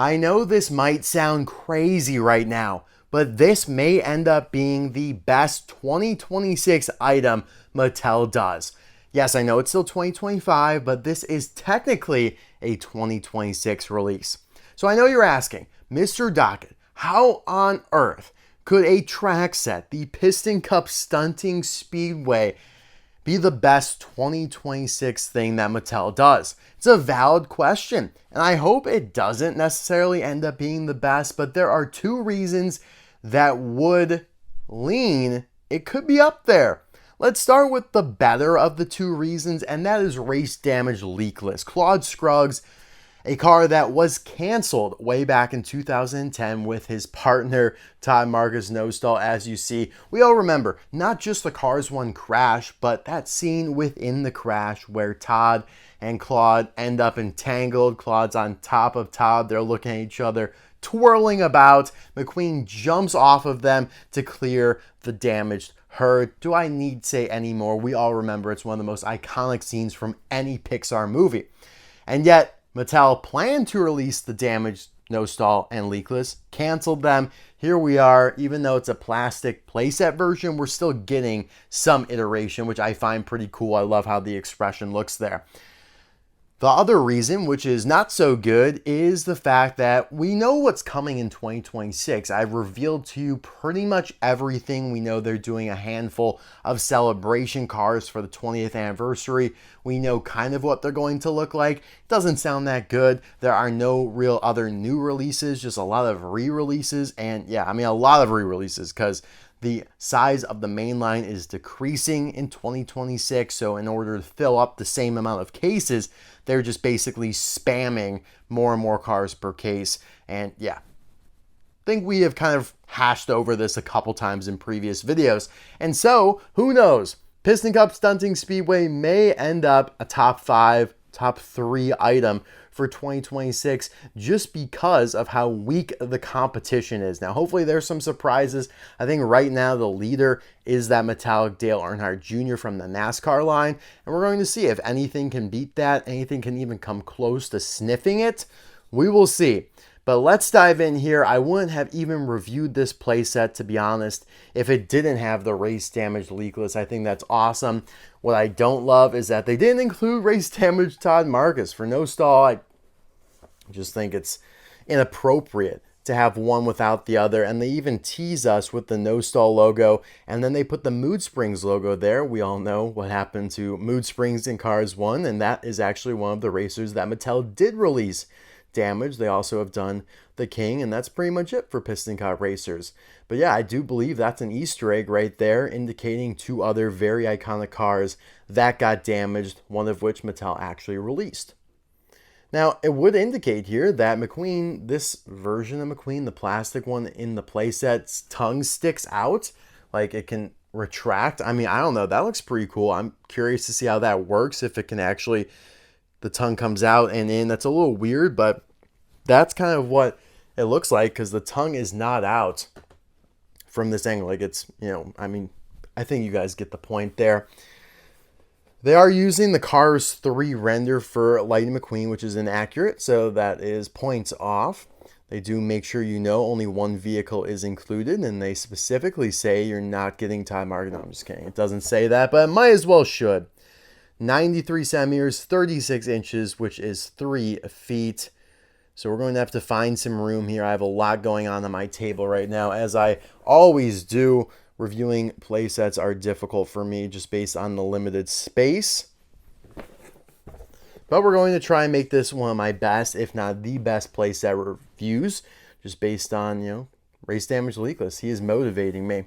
I know this might sound crazy right now, but this may end up being the best 2026 item Mattel does. Yes, I know it's still 2025, but this is technically a 2026 release. So I know you're asking, Mr. Docketer, how on earth could a track set, the Piston Cup Stunting Speedway, be the best 2026 thing that Mattel does? It's a valid question, and I hope it doesn't necessarily end up being the best, but there are two reasons that would lean it could be up there. Let's start with the better of the two reasons, and that is race damage leakless. Claude Scruggs, a car that was canceled way back in 2010 with his partner Todd Marcus no-stall. As you see, we all remember not just the Cars 1 crash, but that scene within the crash where Todd and Claude end up entangled. Claude's on top of Todd. They're looking at each other, twirling about. McQueen jumps off of them to clear the damaged herd. Do I need to say any more? We all remember it's one of the most iconic scenes from any Pixar movie. And yet, Mattel planned to release the damaged no-stall and leakless, canceled them. Here we are, even though it's a plastic playset version, we're still getting some iteration, which I find pretty cool. I love how the expression looks there. The other reason, which is not so good, is the fact that we know what's coming in 2026. I've revealed to you pretty much everything. We know they're doing a handful of celebration cars for the 20th anniversary. We know kind of what they're going to look like. It doesn't sound that good. There are no real other new releases, just a lot of re-releases. And yeah, I mean, a lot of re-releases because the size of the main line is decreasing in 2026. So in order to fill up the same amount of cases, they're just basically spamming more and more cars per case. And yeah, I think we have kind of hashed over this a couple times in previous videos. And so who knows? Piston Cup Stunting Speedway may end up a top 5, top 3 item for 2026 just because of how weak the competition is. Now, hopefully there's some surprises. I think right now the leader is that metallic Dale Earnhardt Jr. from the NASCAR line, and we're going to see if anything can beat that, anything can even come close to sniffing it. We will see. But let's dive in here. I wouldn't have even reviewed this playset, to be honest, if it didn't have the race damage leakless. I think that's awesome. What I don't love is that they didn't include race damage Todd Marcus for no-stall. I just think it's inappropriate to have one without the other. And they even tease us with the no-stall logo, and then they put the Mood Springs logo there. We all know what happened to Mood Springs in Cars 1, and that is actually one of the racers that Mattel did release damage. They also have done the King, and that's pretty much it for Piston Cup racers. But yeah, I do believe that's an Easter egg right there, indicating two other very iconic cars that got damaged, one of which Mattel actually released. Now, it would indicate here that McQueen, this version of McQueen, the plastic one in the playset's tongue sticks out, like it can retract. I mean, I don't know, that looks pretty cool. I'm curious to see how that works, if it can actually, the tongue comes out and in. That's a little weird, but that's kind of what it looks like, because the tongue is not out from this angle. Like it's, I mean, I think you guys get the point there. They are using the Cars 3 render for Lightning McQueen, which is inaccurate, so that is points off. They do make sure you know only one vehicle is included, and they specifically say you're not getting Todd Marcus. No, I'm just kidding. It doesn't say that, but it might as well should. 93 centimeters, 36 inches, which is 3 feet. So we're going to have to find some room here. I have a lot going on my table right now, as I always do. Reviewing playsets are difficult for me just based on the limited space. But we're going to try and make this one of my best, if not the best playset reviews, just based on, race damage leakless. He is motivating me.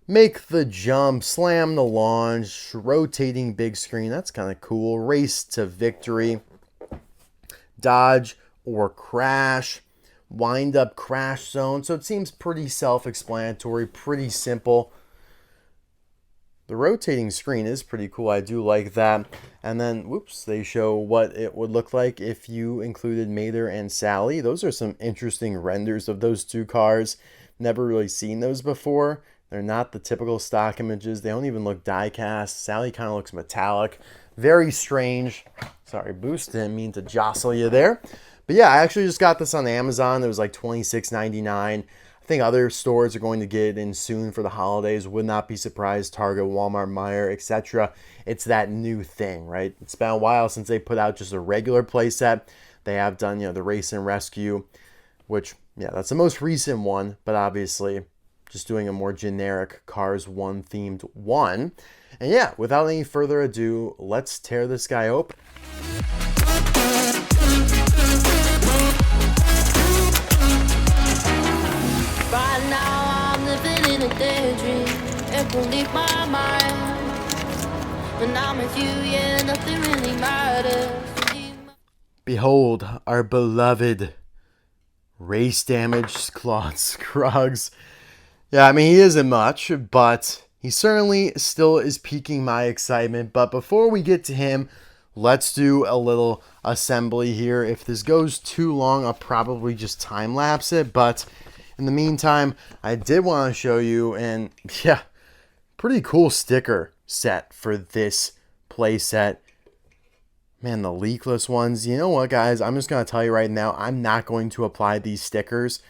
Make the jump, slam the launch, rotating big screen. That's kind of cool. Race to victory. Dodge or crash. Wind up crash zone. So it seems pretty self-explanatory, pretty simple. The rotating screen is pretty cool. I do like that. And then, whoops, they show what it would look like if you included Mater and Sally. Those are some interesting renders of those two cars. Never really seen those before. They're not the typical stock images. They don't even look die-cast. Sally kind of looks metallic. Very strange. Sorry, Boost, didn't mean to jostle you there. But yeah, I actually just got this on Amazon. It was like $26.99. I think other stores are going to get it in soon for the holidays. Would not be surprised. Target, Walmart, Meijer, etc. It's that new thing, right? It's been a while since they put out just a regular playset. They have done, the Race and Rescue, which, yeah, that's the most recent one. But obviously, just doing a more generic Cars 1 themed one. And yeah, without any further ado, let's tear this guy open. Right now I'm living in a daydream. It won't leave my mind. When I'm with you, yeah, nothing really matters. Behold our beloved race damaged Claude Scruggs. Yeah, I mean, he isn't much, but he certainly still is piquing my excitement. But before we get to him, let's do a little assembly here. If this goes too long, I'll probably just time lapse it. But in the meantime, I did want to show you, and yeah, pretty cool sticker set for this playset. Man, the leakless ones. You know what, guys? I'm just going to tell you right now, I'm not going to apply these stickers.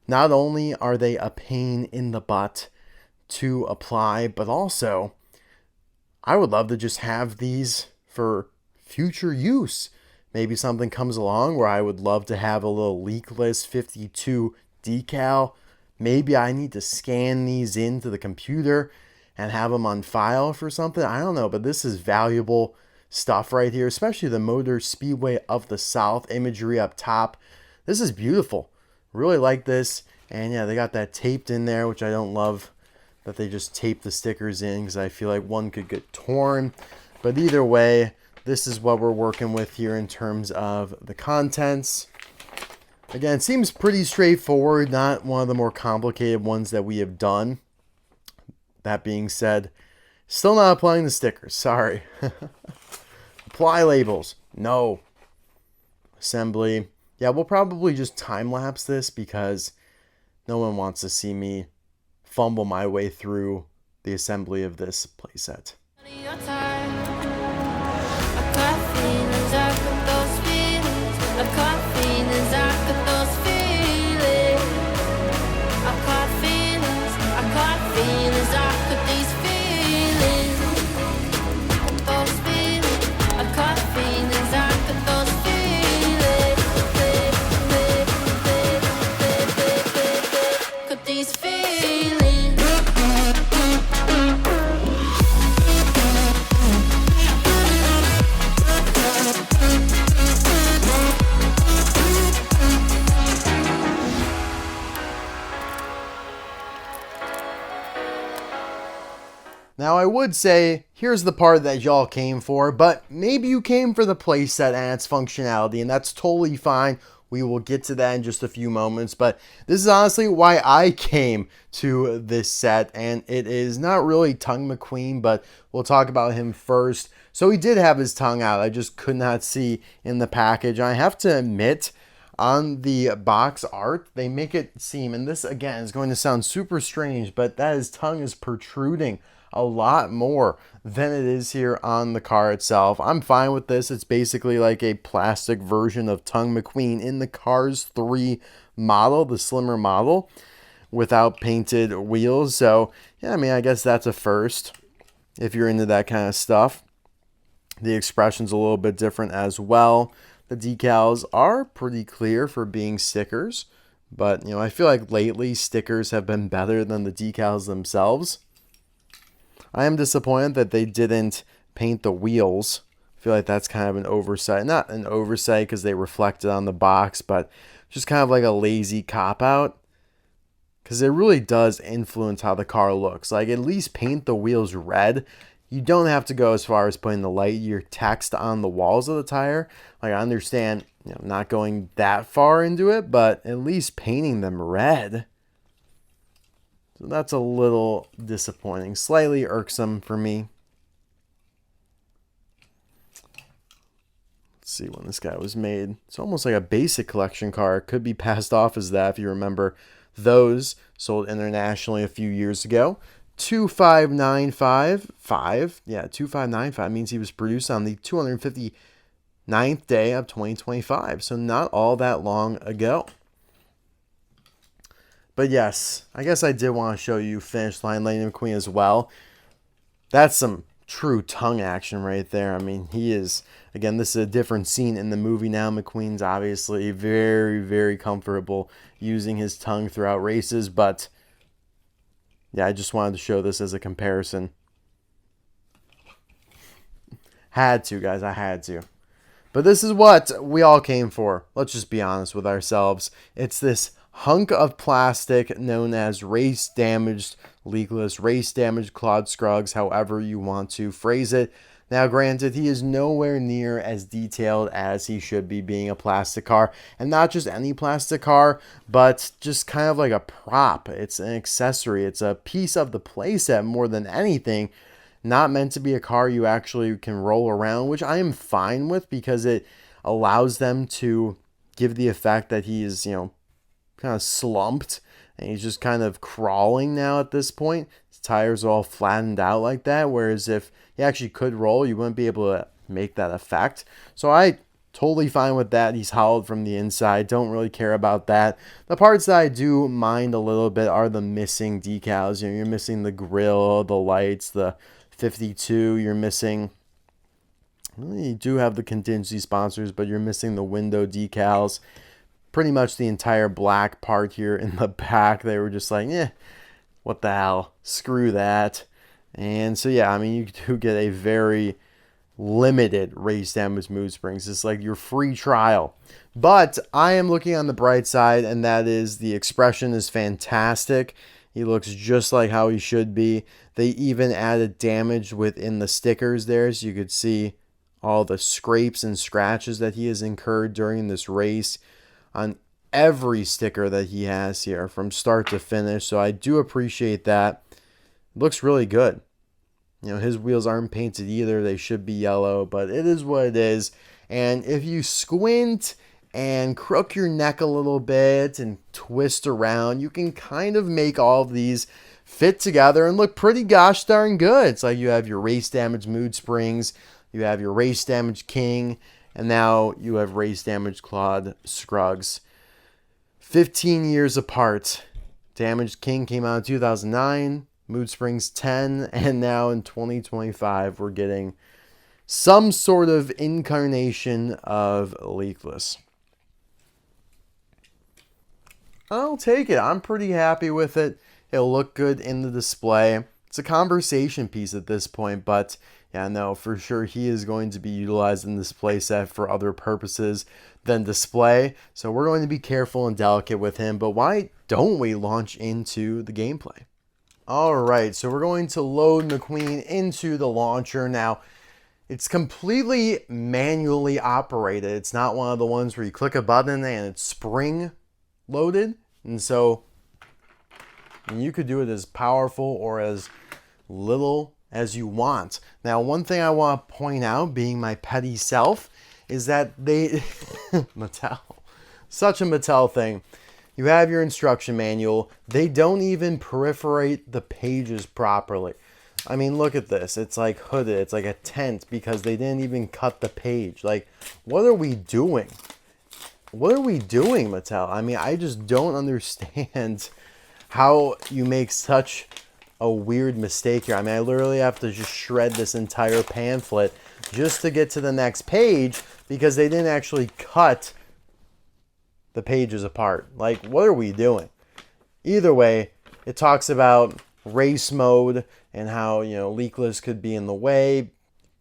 Not only are they a pain in the butt to apply, but also I would love to just have these for future use. Maybe something comes along where I would love to have a little leakless 52 decal. Maybe I need to scan these into the computer and have them on file for something. I don't know, but this is valuable stuff right here, especially the Motor Speedway of the South imagery up top. This is beautiful. Really like this. And yeah, they got that taped in there, which I don't love that they just tape the stickers in, because I feel like one could get torn. But either way, this is what we're working with here in terms of the contents. Again, it seems pretty straightforward, not one of the more complicated ones that we have done. That being said, still not applying the stickers. Sorry. Apply labels. No. Assembly. Yeah, we'll probably just time-lapse this because no one wants to see me fumble my way through the assembly of this playset. Now, I would say, here's the part that y'all came for, but maybe you came for the playset and its functionality, and that's totally fine. We will get to that in just a few moments, but this is honestly why I came to this set, and it is not really Tongue McQueen, but we'll talk about him first. So he did have his tongue out. I just could not see in the package. I have to admit, on the box art, they make it seem, and this again is going to sound super strange, but that his tongue is protruding a lot more than it is here on the car itself. I'm fine with this. It's basically like a plastic version of Tongue McQueen in the Cars 3 model, the slimmer model, without painted wheels. So, yeah, I mean, I guess that's a first if you're into that kind of stuff. The expression's a little bit different as well. The decals are pretty clear for being stickers, but, I feel like lately stickers have been better than the decals themselves. I am disappointed that they didn't paint the wheels. I feel like that's kind of an oversight. Not an oversight because they reflected on the box, but just kind of like a lazy cop-out. Because it really does influence how the car looks. Like, at least paint the wheels red. You don't have to go as far as putting the Lightyear text on the walls of the tire. Like, I understand, not going that far into it, but at least painting them red. So that's a little disappointing, slightly irksome for me. Let's see when this guy was made. It's almost like a basic collection car. It could be passed off as that if you remember those sold internationally a few years ago. 2595. Yeah, 2595 means he was produced on the 250 9th day of 2025. So not all that long ago. But yes, I guess I did want to show you Finish Line Lightning McQueen as well. That's some true tongue action right there. I mean, he is, again, this is a different scene in the movie now. McQueen's obviously very, very comfortable using his tongue throughout races. But yeah, I just wanted to show this as a comparison. Had to, guys. I had to. But this is what we all came for. Let's just be honest with ourselves. It's this hunk of plastic known as race damaged leakless, race damaged Claude Scruggs, however you want to phrase it. Now, granted, he is nowhere near as detailed as he should be being a plastic car. And not just any plastic car, but just kind of like a prop. It's an accessory. It's a piece of the playset more than anything. Not meant to be a car you actually can roll around, which I am fine with because it allows them to give the effect that he is, kind of slumped and he's just kind of crawling now at this point. His tires are all flattened out like that, whereas if he actually could roll, you wouldn't be able to make that effect. So I totally fine with that. He's hollowed from the inside. Don't really care about that. The parts that I do mind a little bit are the missing decals. You're missing the grill, the lights, the 52, you're missing, well, you do have the contingency sponsors, but you're missing the window decals. Pretty much the entire black part here in the back, they were just like, what the hell, screw that. And so yeah, I mean, you do get a very limited race damage mood springs. It's like your free trial. But I am looking on the bright side, and that is the expression is fantastic. He looks just like how he should be. They even added damage within the stickers there, so you could see all the scrapes and scratches that he has incurred during this race on every sticker that he has here from start to finish. So I do appreciate that. It looks really good. His wheels aren't painted either. They should be yellow, but it is what it is. And if you squint and crook your neck a little bit and twist around, you can kind of make all of these fit together and look pretty gosh darn good. It's like you have your race damage mood springs, you have your race damage king, and now you have race damage Claude Scruggs. 15 years apart. Damaged King came out in 2009, Mood Springs 10, and now in 2025 we're getting some sort of incarnation of leakless. I'll take it. I'm pretty happy with it. It'll look good in the display. It's a conversation piece at this point, but yeah, no, for sure he is going to be utilized in this playset for other purposes than display. So we're going to be careful and delicate with him, but why don't we launch into the gameplay? All right, so we're going to load McQueen into the launcher. Now, it's completely manually operated. It's not one of the ones where you click a button and it's spring loaded. And so you could do it as powerful or as little as you want. Now, one thing I want to point out, being my petty self, is that they, Mattel, such a Mattel thing. You have your instruction manual. They don't even perforate the pages properly. I mean, look at this. It's like hooded. It's like a tent because they didn't even cut the page. Like, what are we doing? What are we doing, Mattel? I mean, I just don't understand how you make such a weird mistake here. I mean, I literally have to just shred this entire pamphlet just to get to the next page because they didn't actually cut the pages apart. Like, what are we doing? Either way, it talks about race mode and how, leakless could be in the way,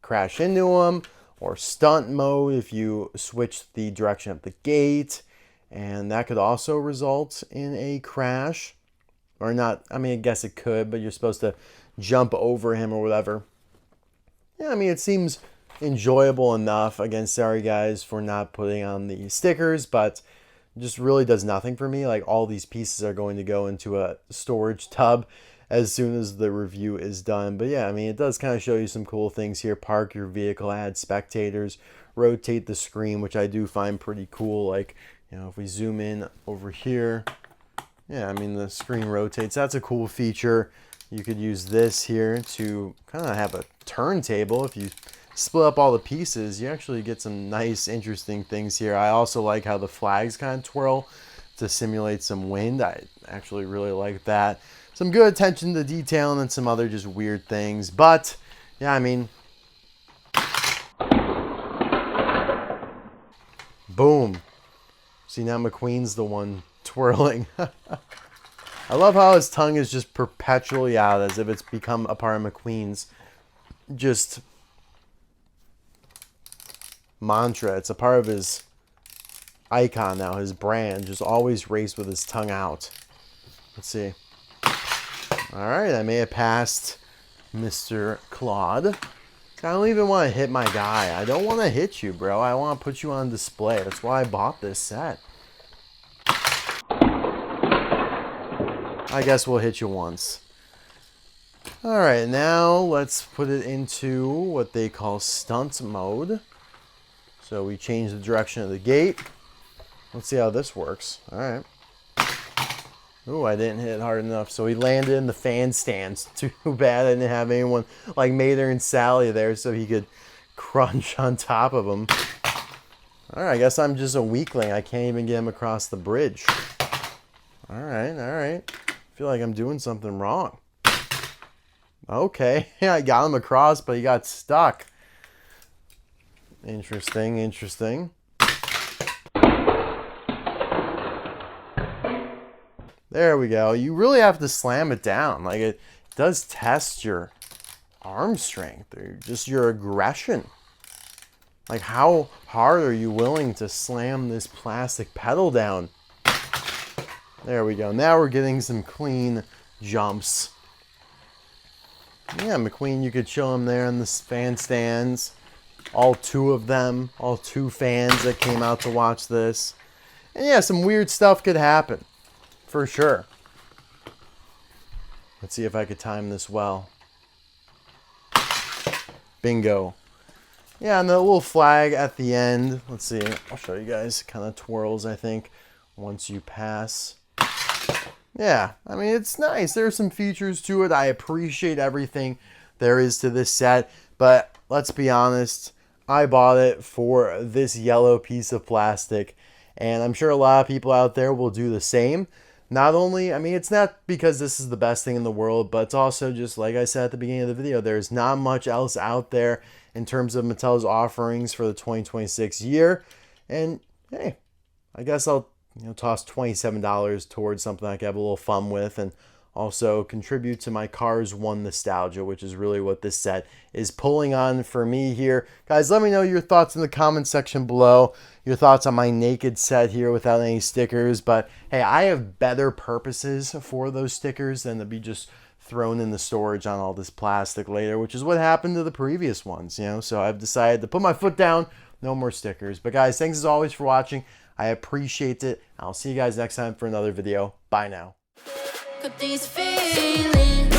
crash into them, or stunt mode if you switch the direction of the gate, and that could also result in a crash. Or not, I mean, I guess it could, but you're supposed to jump over him or whatever. Yeah, I mean, it seems enjoyable enough. Again, sorry guys for not putting on the stickers, but it just really does nothing for me. Like, all these pieces are going to go into a storage tub as soon as the review is done. But yeah, I mean, it does kind of show you some cool things here. Park your vehicle, add spectators, rotate the screen, which I do find pretty cool. Like, if we zoom in over here, yeah, I mean, the screen rotates. That's a cool feature. You could use this here to kind of have a turntable if you split up all the pieces, you actually get some nice, interesting things here. I also like how the flags kind of twirl to simulate some wind. I actually really like that. Some good attention to detail and then some other just weird things. But, yeah, I mean, boom. See, now McQueen's the one twirling. I love how his tongue is just perpetually out as if it's become a part of McQueen's just mantra. It's a part of his icon now, his brand. Just always race with his tongue out. Let's see. All right, I may have passed Mr. Claude. I don't even want to hit my guy. I don't want to hit you, bro. I want to put you on display. That's why I bought this set. I guess we'll hit you once. All right, now let's put it into what they call stunt mode. So we change the direction of the gate. Let's see how this works. All right. Ooh, I didn't hit it hard enough. So he landed in the fan stands. Too bad I didn't have anyone like Mater and Sally there so he could crunch on top of him. All right, I guess I'm just a weakling. I can't even get him across the bridge. All right, all right. I feel like I'm doing something wrong. Okay, I got him across, but he got stuck. Interesting, interesting. There we go. You really have to slam it down. Like, it does test your arm strength or just your aggression. Like, how hard are you willing to slam this plastic pedal down? There we go. Now we're getting some clean jumps. Yeah, McQueen, you could show him there in the fan stands. All two of them. All two fans that came out to watch this. And yeah, some weird stuff could happen. For sure. Let's see if I could time this well. Bingo. Yeah, and the little flag at the end. Let's see. I'll show you guys. Kind of twirls, I think, once you pass. Yeah, I mean, it's nice. There's some features to it. I appreciate everything there is to this set. But let's be honest. I bought it for this yellow piece of plastic. And I'm sure a lot of people out there will do the same. Not only, I mean, it's not because this is the best thing in the world, but it's also just, like I said at the beginning of the video, there's not much else out there in terms of Mattel's offerings for the 2026 year. And, hey, I guess I'll toss $27 towards something I can have a little fun with and also contribute to my Cars 1 nostalgia, which is really what this set is pulling on for me here. Guys, let me know your thoughts in the comment section below. Your thoughts on my naked set here without any stickers. But hey, I have better purposes for those stickers than to be just thrown in the storage on all this plastic later, which is what happened to the previous ones, So I've decided to put my foot down. No more stickers. But guys, thanks as always for watching. I appreciate it. I'll see you guys next time for another video. Bye now. Got these feelings.